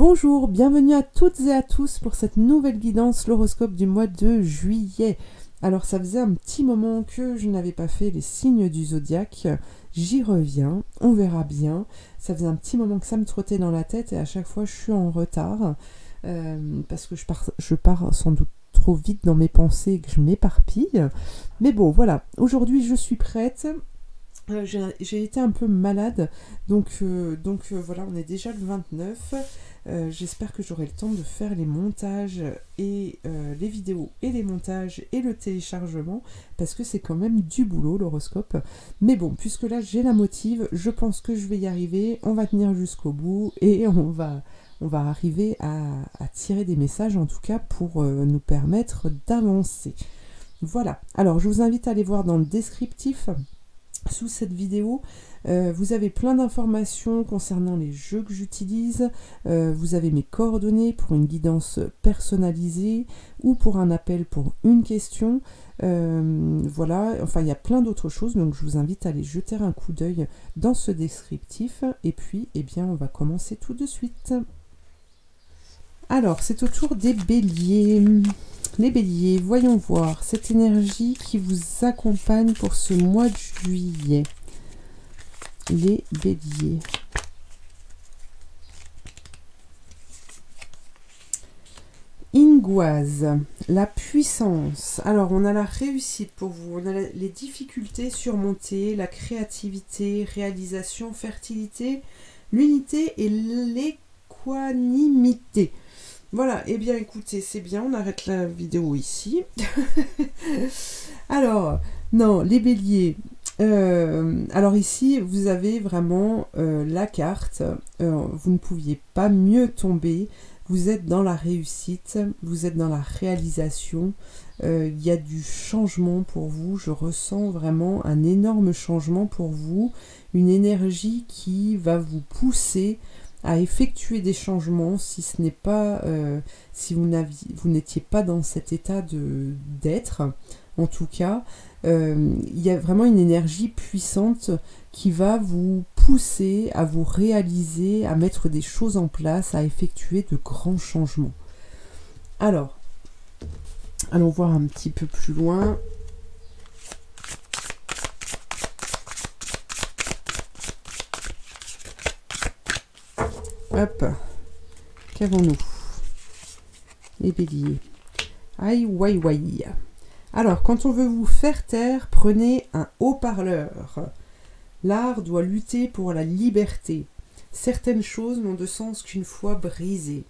Bonjour, bienvenue à toutes et à tous pour cette nouvelle guidance, l'horoscope du mois de juillet. Alors ça faisait un petit moment que je n'avais pas fait les signes du zodiaque, j'y reviens, on verra bien. Ça faisait un petit moment que ça me trottait dans la tête et à chaque fois je suis en retard parce que je pars sans doute trop vite dans mes pensées et que je m'éparpille. Mais bon voilà, aujourd'hui je suis prête. J'ai été un peu malade, donc voilà, on est déjà le 29. J'espère que j'aurai le temps de faire les montages et les vidéos et les montages et le téléchargement, parce que c'est quand même du boulot l'horoscope. Mais bon, puisque là j'ai la motive, je pense que je vais y arriver, on va tenir jusqu'au bout et on va arriver à tirer des messages en tout cas pour nous permettre d'avancer. Voilà, alors je vous invite à aller voir dans le descriptif. Sous cette vidéo, vous avez plein d'informations concernant les jeux que j'utilise, vous avez mes coordonnées pour une guidance personnalisée ou pour un appel pour une question, voilà, enfin il y a plein d'autres choses, donc je vous invite à aller jeter un coup d'œil dans ce descriptif et puis eh bien on va commencer tout de suite. Alors c'est au tour des béliers. Les béliers, voyons voir cette énergie qui vous accompagne pour ce mois de juillet. Les béliers. Ingoise, la puissance. Alors, on a la réussite pour vous, on a les difficultés surmontées, la créativité, réalisation, fertilité, l'unité et l'équanimité. Voilà, et bien écoutez, c'est bien, on arrête la vidéo ici. Alors, non, les béliers. Alors ici, vous avez vraiment la carte. Vous ne pouviez pas mieux tomber. Vous êtes dans la réussite, vous êtes dans la réalisation. Il y a du changement pour vous. Je ressens vraiment un énorme changement pour vous. Une énergie qui va vous pousser à effectuer des changements si ce n'est pas si vous n'étiez pas dans cet état d'être. En tout cas, il y a vraiment une énergie puissante qui va vous pousser à vous réaliser, à mettre des choses en place, à effectuer de grands changements. Alors, allons voir un petit peu plus loin. Hop, qu'avons-nous? Les béliers. Aïe, ouaï, ouaï. Alors, quand on veut vous faire taire, prenez un haut-parleur. L'art doit lutter pour la liberté. Certaines choses n'ont de sens qu'une fois brisées.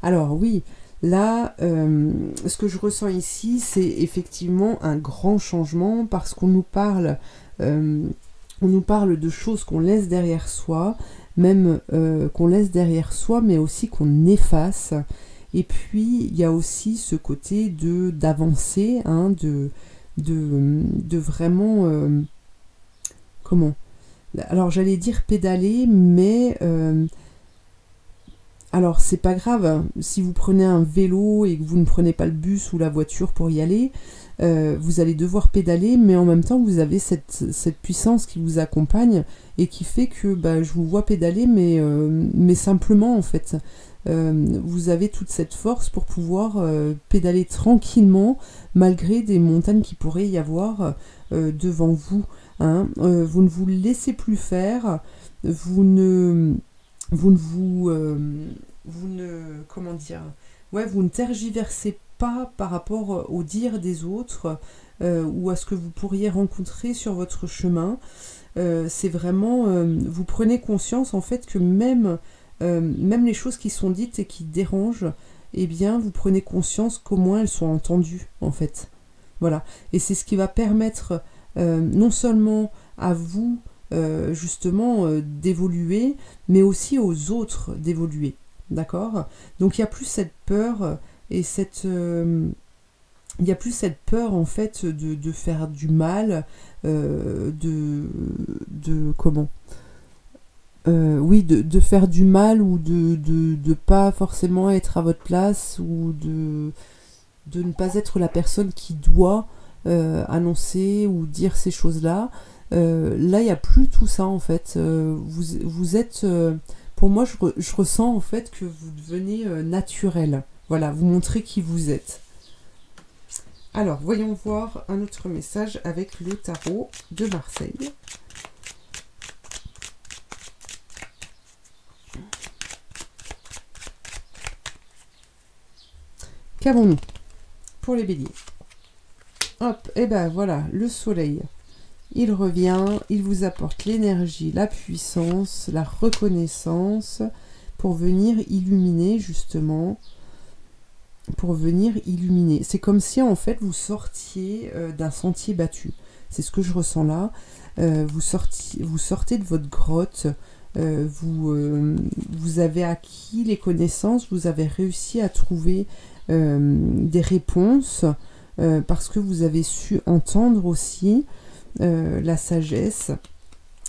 Alors oui, là, ce que je ressens ici, c'est effectivement un grand changement parce qu'on nous parle de choses qu'on laisse derrière soi, même qu'on laisse derrière soi, mais aussi qu'on efface. Et puis, il y a aussi ce côté d'avancer, hein, de vraiment... comment? Alors, j'allais dire pédaler, mais... alors, c'est pas grave, hein, si vous prenez un vélo et que vous ne prenez pas le bus ou la voiture pour y aller, vous allez devoir pédaler, mais en même temps, vous avez cette puissance qui vous accompagne et qui fait que je vous vois pédaler, mais simplement, en fait. Vous avez toute cette force pour pouvoir pédaler tranquillement, malgré des montagnes qui pourraient y avoir devant vous. Hein. Vous ne vous laissez plus faire, vous ne tergiversez pas par rapport au dire des autres ou à ce que vous pourriez rencontrer sur votre chemin. C'est vraiment, vous prenez conscience en fait que même les choses qui sont dites et qui dérangent, eh bien vous prenez conscience qu'au moins elles sont entendues en fait. Voilà, et c'est ce qui va permettre non seulement à vous justement d'évoluer, mais aussi aux autres d'évoluer. D'accord? Donc il n'y a plus cette peur et il n'y a plus cette peur en fait de faire du mal, comment? Oui, de faire du mal ou de pas forcément être à votre place ou de ne pas être la personne qui doit annoncer ou dire ces choses-là. Là, il n'y a plus tout ça en fait. Vous êtes pour moi, je ressens en fait que vous devenez naturel. Voilà, vous montrez qui vous êtes. Alors, voyons voir un autre message avec le tarot de Marseille. Qu'avons-nous pour les béliers? Hop, et ben voilà, le soleil. Il revient, il vous apporte l'énergie, la puissance, la reconnaissance pour venir illuminer justement. Pour venir illuminer. C'est comme si en fait vous sortiez d'un sentier battu. C'est ce que je ressens là. Vous sortez de votre grotte. Vous avez acquis les connaissances. Vous avez réussi à trouver des réponses parce que vous avez su entendre aussi la sagesse.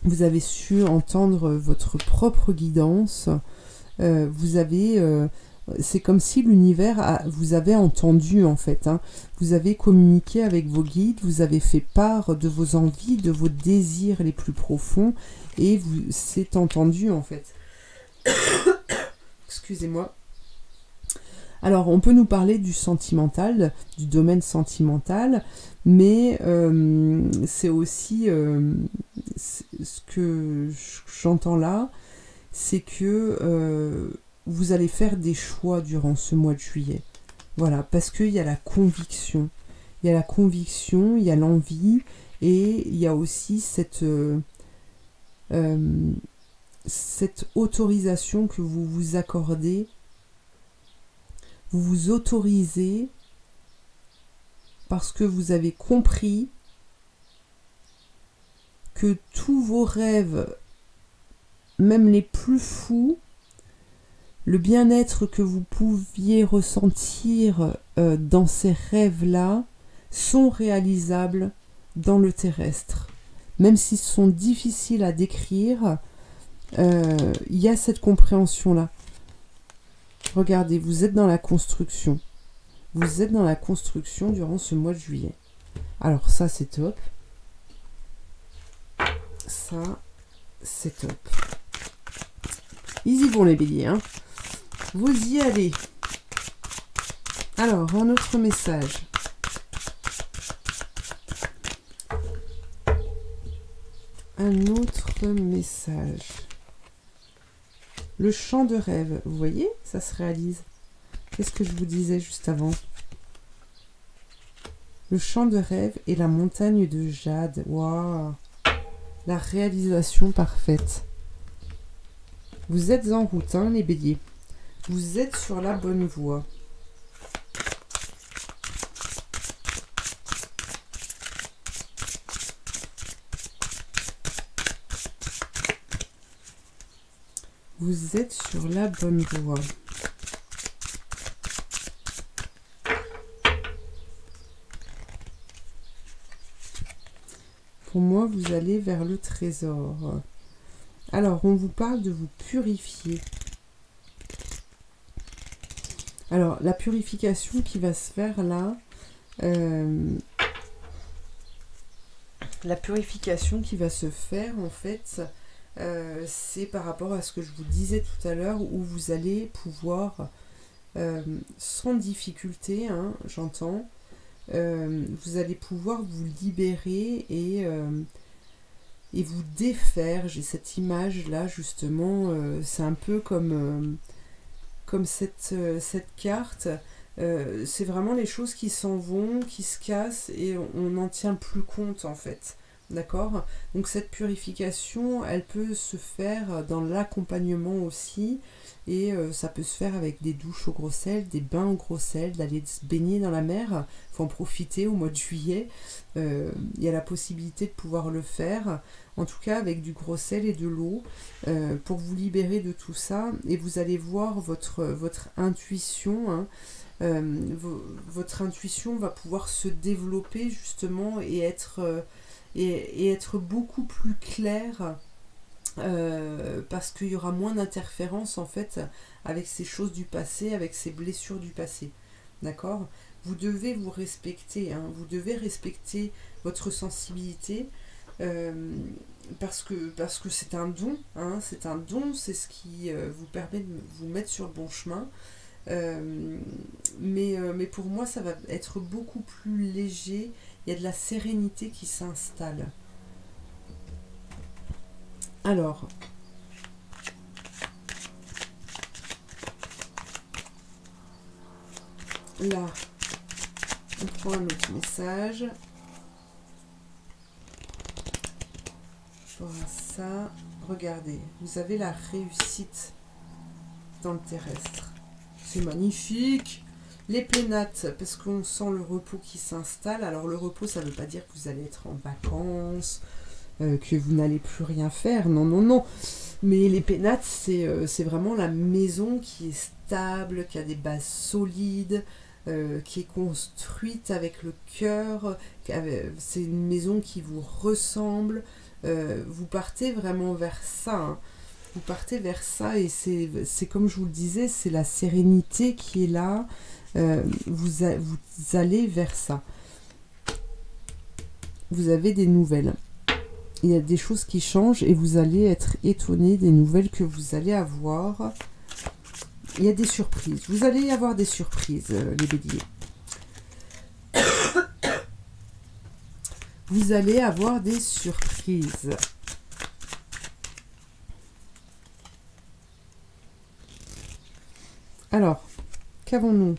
Vous avez su entendre votre propre guidance. Vous avez... c'est comme si l'univers vous avait entendu en fait. Hein. Vous avez communiqué avec vos guides, vous avez fait part de vos envies, de vos désirs les plus profonds et vous s'est entendu en fait. Excusez-moi. Alors on peut nous parler du sentimental, du domaine sentimental, mais c'est aussi ce que j'entends là, c'est que vous allez faire des choix durant ce mois de juillet. Voilà, parce qu'il y a la conviction. Il y a la conviction, il y a l'envie, et il y a aussi cette autorisation que vous vous accordez. Vous vous autorisez parce que vous avez compris que tous vos rêves, même les plus fous, le bien-être que vous pouviez ressentir dans ces rêves-là sont réalisables dans le terrestre. Même s'ils sont difficiles à décrire, il y a cette compréhension-là. Regardez, vous êtes dans la construction. Vous êtes dans la construction durant ce mois de juillet. Alors ça, c'est top. Ça, c'est top. Ils y vont les béliers, hein. Vous y allez. Alors, un autre message. Un autre message. Le champ de rêve. Vous voyez, ça se réalise. Qu'est-ce que je vous disais juste avant? Le champ de rêve et la montagne de jade. Waouh! La réalisation parfaite. Vous êtes en route, hein, les béliers. Vous êtes sur la bonne voie. Vous êtes sur la bonne voie. Pour moi, vous allez vers le trésor. Alors, on vous parle de vous purifier. Alors, la purification qui va se faire là, la purification qui va se faire, en fait, c'est par rapport à ce que je vous disais tout à l'heure, où vous allez pouvoir, sans difficulté, hein, j'entends, vous allez pouvoir vous libérer et vous défaire. J'ai cette image-là, justement, c'est un peu comme cette carte. C'est vraiment les choses qui s'en vont, qui se cassent, et on n'en tient plus compte, en fait. D'accord? Donc cette purification, elle peut se faire dans l'accompagnement aussi, et ça peut se faire avec des douches au gros sel, des bains au gros sel, d'aller se baigner dans la mer. Il faut en profiter au mois de juillet. Il y a la possibilité de pouvoir le faire, en tout cas avec du gros sel et de l'eau, pour vous libérer de tout ça, et vous allez voir votre intuition, hein. Votre intuition va pouvoir se développer justement et être beaucoup plus claire, parce qu'il y aura moins d'interférences en fait avec ces choses du passé, avec ces blessures du passé. D'accord? Vous devez vous respecter, hein, vous devez respecter votre sensibilité. Parce que c'est un don, hein, c'est un don, c'est ce qui vous permet de vous mettre sur le bon chemin. Mais pour moi, ça va être beaucoup plus léger. Il y a de la sérénité qui s'installe. Alors, là, on prend un autre message. Pour ça, regardez, vous avez la réussite dans le terrestre. C'est magnifique. Les plénates, parce qu'on sent le repos qui s'installe. Alors le repos, ça ne veut pas dire que vous allez être en vacances, que vous n'allez plus rien faire. Non, non, non. Mais les pénates, c'est vraiment la maison qui est stable, qui a des bases solides, qui est construite avec le cœur. C'est une maison qui vous ressemble. Vous partez vraiment vers ça. Hein. Vous partez vers ça et c'est comme je vous le disais, c'est la sérénité qui est là. Vous allez vers ça. Vous avez des nouvelles. Il y a des choses qui changent et vous allez être étonné des nouvelles que vous allez avoir. Il y a des surprises. Vous allez y avoir des surprises, les béliers. Vous allez avoir des surprises. Alors, qu'avons-nous?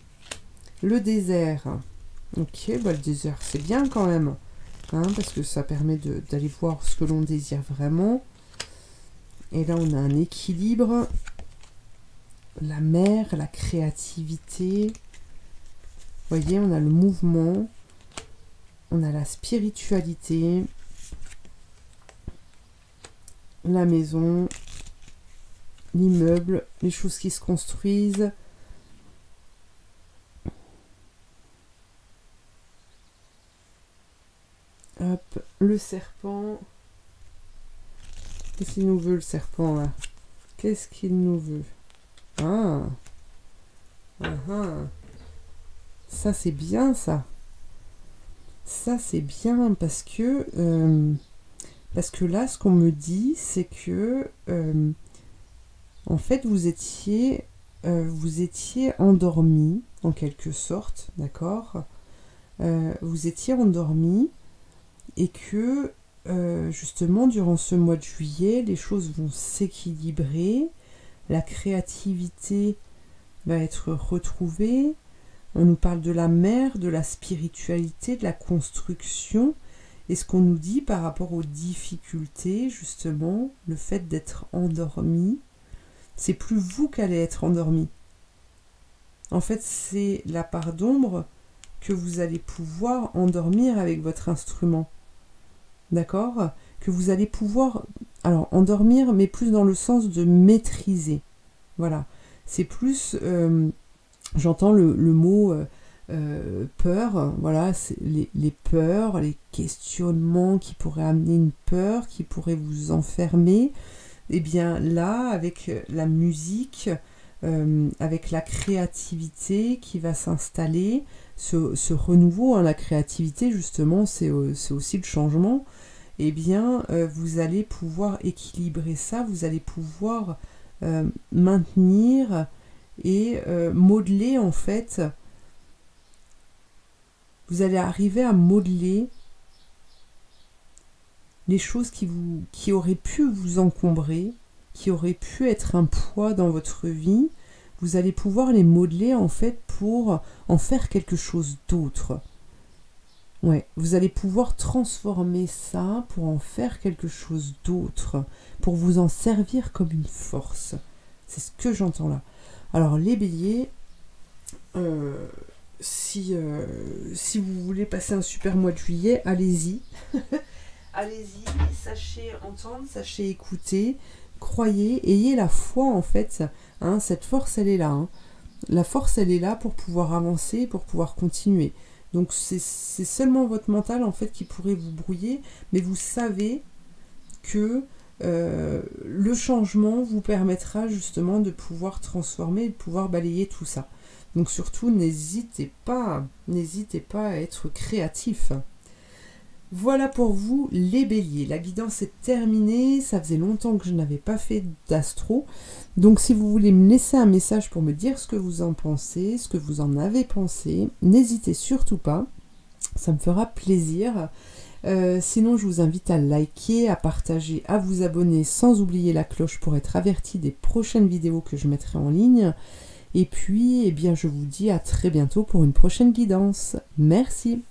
Le désert. Ok, bah le désert, c'est bien quand même. Hein, parce que ça permet d'aller voir ce que l'on désire vraiment. Et là, on a un équilibre. La mer, la créativité. Vous voyez, on a le mouvement. On a la spiritualité. La maison. L'immeuble. Les choses qui se construisent. Hop, le serpent. Qu'est-ce qu'il nous veut, le serpent, là? Qu'est-ce qu'il nous veut? Ah. Ça, c'est bien, ça. Ça, c'est bien, parce que là, ce qu'on me dit, c'est que, en fait, vous étiez endormi, en quelque sorte, d'accord? Vous étiez endormi, et que justement durant ce mois de juillet les choses vont s'équilibrer, la créativité va être retrouvée, on nous parle de la mer, de la spiritualité, de la construction, et ce qu'on nous dit par rapport aux difficultés, justement, le fait d'être endormi, c'est plus vous qu'allez être endormi. En fait, c'est la part d'ombre que vous allez pouvoir endormir avec votre instrument. D'accord? Que vous allez pouvoir, alors endormir, mais plus dans le sens de maîtriser. Voilà. C'est plus, j'entends le mot peur, voilà, c'est les peurs, les questionnements qui pourraient amener une peur, qui pourraient vous enfermer. Et bien là, avec la musique, avec la créativité qui va s'installer, ce renouveau, hein, la créativité justement, c'est aussi le changement, eh bien vous allez pouvoir équilibrer ça, vous allez pouvoir maintenir et modeler en fait, vous allez arriver à modeler les choses qui auraient pu vous encombrer, qui auraient pu être un poids dans votre vie. Vous allez pouvoir les modeler en fait pour en faire quelque chose d'autre. Ouais, vous allez pouvoir transformer ça pour en faire quelque chose d'autre, pour vous en servir comme une force. C'est ce que j'entends là. Alors les béliers, si vous voulez passer un super mois de juillet, allez-y. Allez-y, sachez entendre, sachez écouter, croyez, ayez la foi en fait. Hein, cette force, elle est là. Hein. La force, elle est là pour pouvoir avancer, pour pouvoir continuer. Donc c'est seulement votre mental en fait qui pourrait vous brouiller, mais vous savez que le changement vous permettra justement de pouvoir transformer, de pouvoir balayer tout ça. Donc surtout, n'hésitez pas à être créatif. Voilà pour vous les béliers. La guidance est terminée, ça faisait longtemps que je n'avais pas fait d'astro. Donc si vous voulez me laisser un message pour me dire ce que vous en pensez, ce que vous en avez pensé, n'hésitez surtout pas, ça me fera plaisir. Sinon je vous invite à liker, à partager, à vous abonner sans oublier la cloche pour être averti des prochaines vidéos que je mettrai en ligne. Et puis, eh bien, je vous dis à très bientôt pour une prochaine guidance. Merci.